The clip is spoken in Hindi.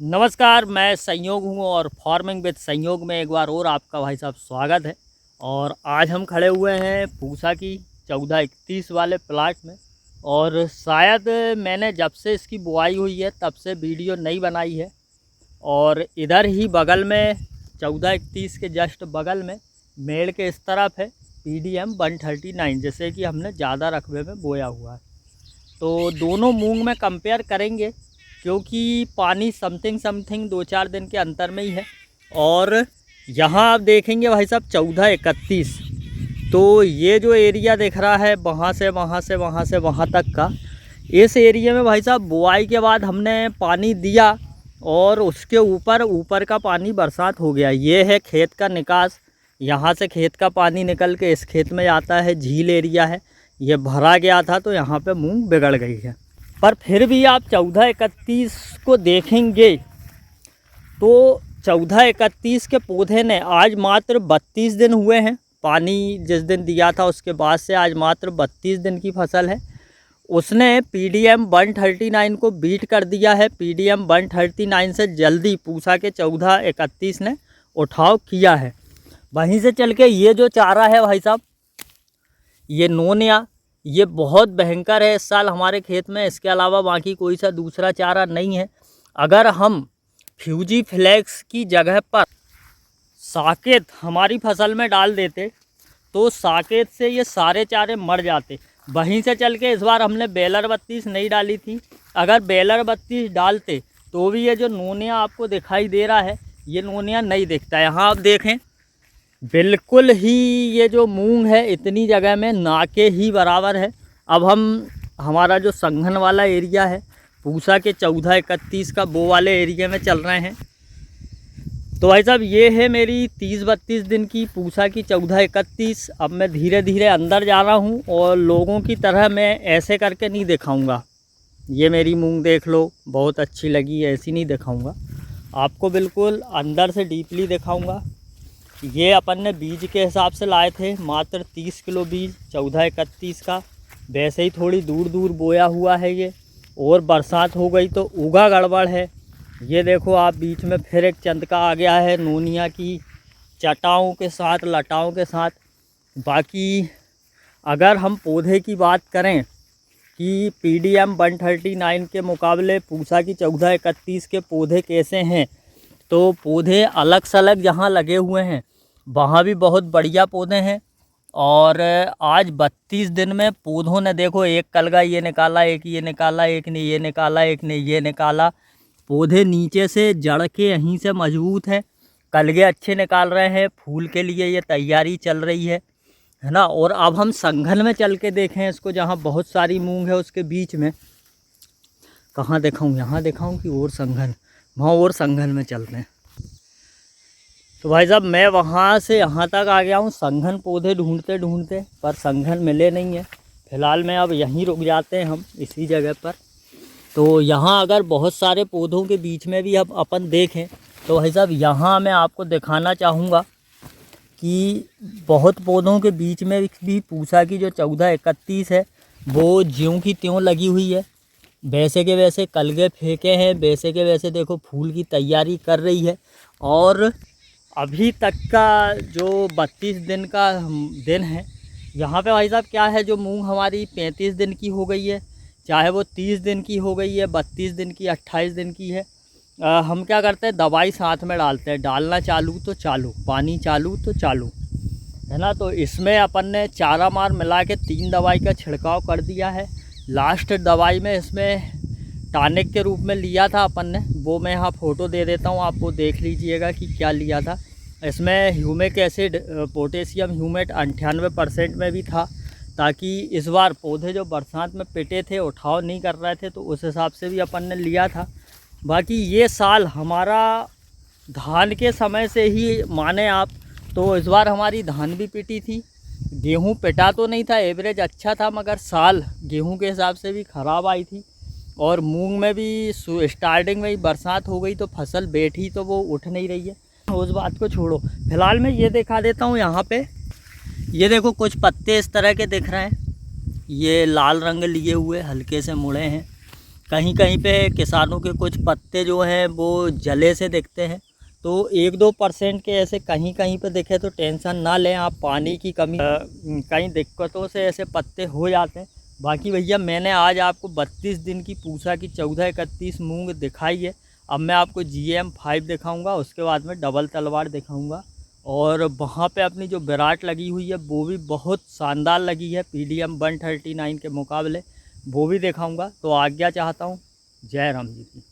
नमस्कार, मैं संयोग हूँ और फार्मिंग विद संयोग में एक बार और आपका भाई साहब स्वागत है। और आज हम खड़े हुए हैं पूसा की 1431 वाले प्लाट में। और शायद मैंने जब से इसकी बुआई हुई है तब से वीडियो नहीं बनाई है। और इधर ही बगल में 1431 के जस्ट बगल में मेड़ के इस तरफ है PDM 139, जैसे कि हमने ज़्यादा रकबे में बोया हुआ है। तो दोनों मूंग में कंपेयर करेंगे क्योंकि पानी समथिंग 2-4 दिन के अंतर में ही है। और यहाँ आप देखेंगे भाई साहब 1431, तो ये जो एरिया दिख रहा है वहाँ से वहाँ तक का, इस एरिया में भाई साहब बुआई के बाद हमने पानी दिया और उसके ऊपर का पानी बरसात हो गया। ये है खेत का निकास, यहाँ से खेत का पानी निकल के इस खेत में आता है। झील एरिया है, ये भरा गया था तो यहाँ पे मूंग बिगड़ गई है। पर फिर भी आप 1431 को देखेंगे तो 1431 के पौधे ने आज मात्र 32 दिन हुए हैं। पानी जिस दिन दिया था उसके बाद से आज मात्र 32 दिन की फसल है। उसने PDM 139 को बीट कर दिया है। PDM 139 से जल्दी पूसा के 1431 ने उठाव किया है। वहीं से चल के ये जो चारा है भाई साहब, ये नोनिया, ये बहुत भयंकर है इस साल हमारे खेत में। इसके अलावा बाकी कोई सा दूसरा चारा नहीं है। अगर हम फ्यूजी फ्लेक्स की जगह पर साकेत हमारी फसल में डाल देते तो साकेत से ये सारे चारे मर जाते। वहीं से चल के इस बार हमने बेलर 32 नहीं डाली थी। अगर बेलर 32 डालते तो भी ये जो नोनिया आपको दिखाई दे रहा है, ये नोनिया नहीं दिखता। यहाँ आप देखें, बिल्कुल ही ये जो मूंग है इतनी जगह में ना के ही बराबर है। अब हमारा जो संघन वाला एरिया है पूसा के 1431 का, वो वाले एरिया में चल रहे हैं। तो भाई साहब ये है मेरी 30-32 दिन की पूसा की 1431। अब मैं धीरे धीरे अंदर जा रहा हूँ और लोगों की तरह मैं ऐसे करके नहीं दिखाऊँगा। ये मेरी मूंग देख लो, बहुत अच्छी लगी, ऐसी नहीं दिखाऊँगा आपको, बिल्कुल अंदर से डीपली दिखाऊँगा। ये अपन ने बीज के हिसाब से लाए थे, मात्र 30 किलो बीज 1431 का। वैसे ही थोड़ी दूर दूर बोया हुआ है ये, और बरसात हो गई तो उगा गड़बड़ है। ये देखो आप, बीच में फिर एक चंदका आ गया है नोनिया की चटाओं के साथ, लटाओं के साथ। बाकी अगर हम पौधे की बात करें कि PDM 139 के मुकाबले पूसा की 1431 के पौधे कैसे हैं, तो पौधे अलग सलग जहाँ लगे हुए हैं वहाँ भी बहुत बढ़िया पौधे हैं। और आज 32 दिन में पौधों ने देखो, एक कलगा ये निकाला, एक ये निकाला, एक ने ये निकाला, एक ने ये निकाला। पौधे नीचे से जड़ के यहीं से मजबूत हैं, कलगे अच्छे निकाल रहे हैं, फूल के लिए ये तैयारी चल रही है ना। और अब हम संघन में चल के देखें इसको, जहाँ बहुत सारी मूंग है उसके बीच में। कहाँ दिखाऊँ, यहाँ दिखाऊँ कि और संघन, वहाँ और संघन में चलते हैं। तो भाई साहब मैं वहाँ से यहाँ तक आ गया हूँ संघन पौधे ढूंढते ढूंढते, पर संघन मिले नहीं है। फ़िलहाल में अब यहीं रुक जाते हैं हम इसी जगह पर। तो यहाँ अगर बहुत सारे पौधों के बीच में भी अब अपन देखें तो भाई साहब यहाँ मैं आपको दिखाना चाहूँगा कि बहुत पौधों के बीच में भी पूसा की जो 1431 है वो ज्यों की त्यों लगी हुई है। वैसे के वैसे कलगे फेंके हैं, वैसे के वैसे देखो फूल की तैयारी कर रही है। और अभी तक का जो 32 दिन का दिन है, यहाँ पे भाई साहब क्या है, जो मूंग हमारी 35 दिन की हो गई है, चाहे वो 30 दिन की हो गई है, 32 दिन की, 28 दिन की है, हम क्या करते हैं, दवाई साथ में डालते हैं। डालना चालू तो चालू, पानी चालू तो चालू, है ना। तो इसमें अपन ने चारा मार मिला के 3 दवाई का छिड़काव कर दिया है। लास्ट दवाई में इसमें टॉनिक के रूप में लिया था अपन ने, वो मैं यहाँ फ़ोटो दे देता हूँ, आप वो देख लीजिएगा कि क्या लिया था। इसमें ह्यूमिक एसिड, पोटेशियम ह्यूमेट 98% में भी था, ताकि इस बार पौधे जो बरसात में पिटे थे, उठाव नहीं कर रहे थे, तो उस हिसाब से भी अपन ने लिया था। बाकी ये साल हमारा धान के समय से ही माने आप, तो इस बार हमारी धान भी पिटी थी। गेहूँ पिटा तो नहीं था, एवरेज अच्छा था, मगर साल गेहूँ के हिसाब से भी ख़राब आई थी। और मूंग में भी स्टार्टिंग में ही बरसात हो गई तो फसल बैठी, तो वो उठ नहीं रही है। उस बात को छोड़ो, फिलहाल मैं ये दिखा देता हूँ। यहाँ पे ये देखो कुछ पत्ते इस तरह के दिख रहे हैं, ये लाल रंग लिए हुए हल्के से मुड़े हैं। कहीं कहीं पे किसानों के कुछ पत्ते जो हैं वो जले से दिखते हैं। तो 1-2% के ऐसे कहीं कहीं पे दिखे तो टेंशन ना लें आप, पानी की कमी कई दिक्कतों से ऐसे पत्ते हो जाते हैं। बाकी भैया मैंने आज आपको 32 दिन की पूसा की 1431 मूंग दिखाई है। अब मैं आपको GM 5 दिखाऊंगा, उसके बाद में डबल तलवार दिखाऊंगा। और वहाँ पे अपनी जो विराट लगी हुई है वो भी बहुत शानदार लगी है PDM 139 के मुकाबले, वो भी दिखाऊंगा। तो आज्ञा चाहता हूँ। जय राम जी की।